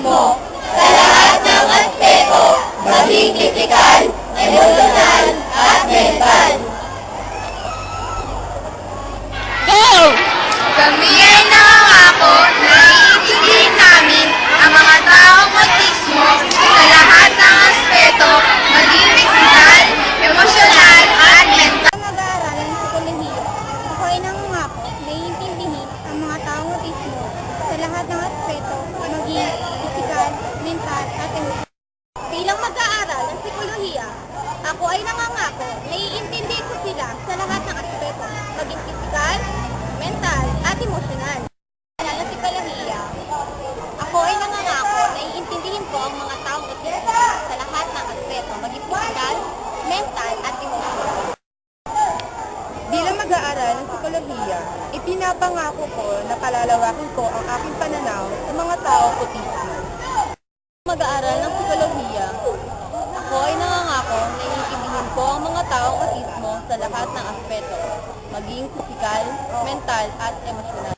Mo sa lahat ng aspeto, maging pisikal, emosyonal, at mental. Go! Kami ay nangangako na iintindihin namin ang mga taong autismo sa lahat ng aspeto, maging pisikal, emosyonal, at mental. Mag-aaralan sa kolehiyo, ako ay nangangako na iintindihin ang mga taong autismo sa lahat ng aspeto, maging pisikal, mental, at emosyonal. Bilang mag-aaral ng psikolohiya, ako ay nangangako na iintindihin ko sila sa lahat ng aspeto, maging pisikal, mental, at emosyonal. Ng psikolohiya, ako ay nangangako na iintindihin ko ang mga taong autismo sa lahat ng aspeto, maging pisikal, mental, at emosyonal. Bilang mag-aaral ng psikolohiya, ipinapangako ko na palalawakin ko ang aking pananaw sa mga taong autismo. Mag-aaral ng psikolohiya, ako ay nangangako na iintindihin ko ang mga taong autismo sa lahat ng aspeto, maging pisikal, mental, at emosyonal.